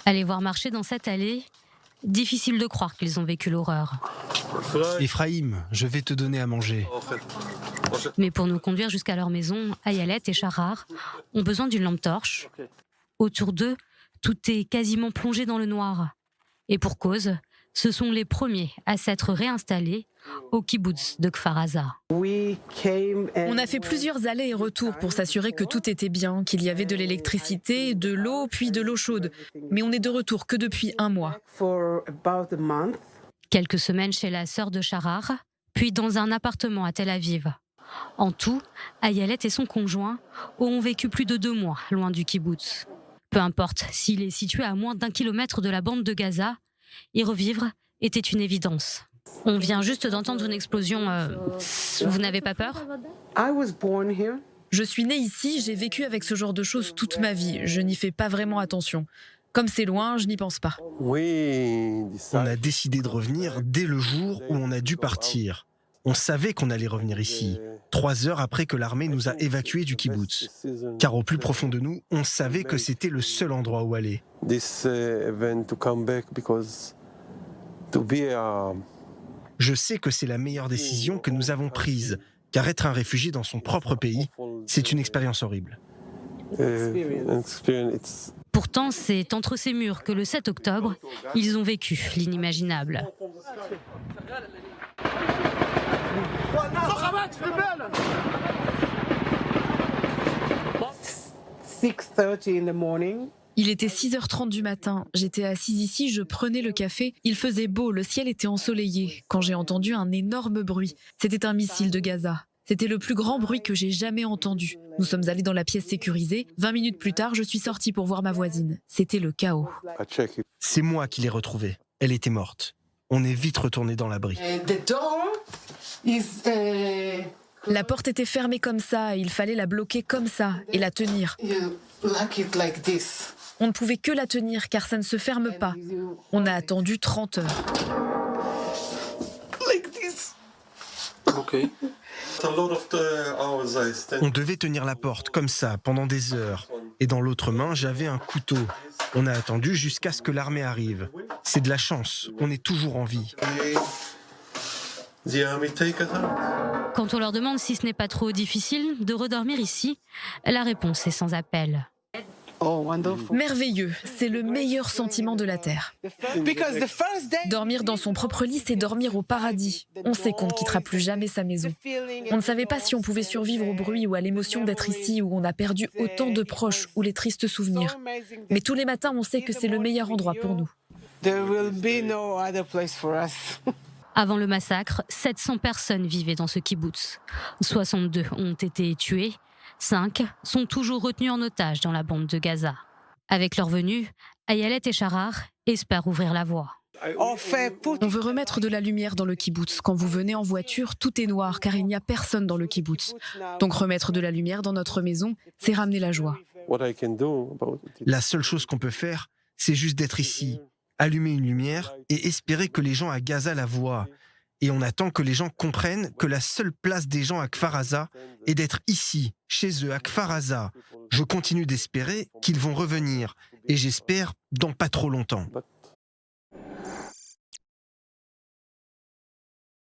À les voir marcher dans cette allée, difficile de croire qu'ils ont vécu l'horreur. Ephraïm, je vais te donner à manger. Mais pour nous conduire jusqu'à leur maison, Ayelet et Shahar ont besoin d'une lampe torche. Autour d'eux, tout est quasiment plongé dans le noir. Et pour cause, ce sont les premiers à s'être réinstallés au kibboutz de Kfar Aza. On a fait plusieurs allers et retours pour s'assurer que tout était bien, qu'il y avait de l'électricité, de l'eau, puis de l'eau chaude. Mais on n'est de retour que depuis 1 mois. Quelques semaines chez la sœur de Shahar, puis dans un appartement à Tel Aviv. En tout, Ayelet et son conjoint ont vécu plus de 2 mois loin du kibboutz. Peu importe s'il est situé à moins d'1 kilomètre de la bande de Gaza, y revivre était une évidence. On vient juste d'entendre une explosion. Vous n'avez pas peur ? Je suis née ici, j'ai vécu avec ce genre de choses toute ma vie. Je n'y fais pas vraiment attention. Comme c'est loin, je n'y pense pas. On a décidé de revenir dès le jour où on a dû partir. On savait qu'on allait revenir ici, 3 heures après que l'armée nous a évacués du kibboutz. Car au plus profond de nous, on savait que c'était le seul endroit où aller. Je sais que c'est la meilleure décision que nous avons prise, car être un réfugié dans son propre pays, c'est une expérience horrible. Pourtant, c'est entre ces murs que le 7 octobre, ils ont vécu l'inimaginable. Il était 6h30 du matin. J'étais assise ici, je prenais le café. Il faisait beau, le ciel était ensoleillé. Quand j'ai entendu un énorme bruit, c'était un missile de Gaza. C'était le plus grand bruit que j'ai jamais entendu. Nous sommes allés dans la pièce sécurisée. 20 minutes plus tard, je suis sortie pour voir ma voisine. C'était le chaos. C'est moi qui l'ai retrouvée. Elle était morte. On est vite retourné dans l'abri. La porte était fermée comme ça, il fallait la bloquer comme ça et la tenir. On ne pouvait que la tenir car ça ne se ferme pas. On a attendu 30 heures. On devait tenir la porte comme ça pendant des heures. Et dans l'autre main, j'avais un couteau. On a attendu jusqu'à ce que l'armée arrive. C'est de la chance, on est toujours en vie. Quand on leur demande si ce n'est pas trop difficile de redormir ici, la réponse est sans appel. Merveilleux, c'est le meilleur sentiment de la Terre. Dormir dans son propre lit, c'est dormir au paradis. On sait qu'on ne quittera plus jamais sa maison. On ne savait pas si on pouvait survivre au bruit ou à l'émotion d'être ici où on a perdu autant de proches ou les tristes souvenirs. Mais tous les matins, on sait que c'est le meilleur endroit pour nous. Avant le massacre, 700 personnes vivaient dans ce kibboutz. 62 ont été tuées, 5 sont toujours retenus en otage dans la bande de Gaza. Avec leur venue, Ayelet et Shahar espèrent ouvrir la voie. On veut remettre de la lumière dans le kibboutz. Quand vous venez en voiture, tout est noir car il n'y a personne dans le kibboutz. Donc remettre de la lumière dans notre maison, c'est ramener la joie. La seule chose qu'on peut faire, c'est juste d'être ici, allumer une lumière et espérer que les gens à Gaza la voient. Et on attend que les gens comprennent que la seule place des gens à Kfar Aza est d'être ici, chez eux, à Kfar Aza. Je continue d'espérer qu'ils vont revenir, et j'espère dans pas trop longtemps.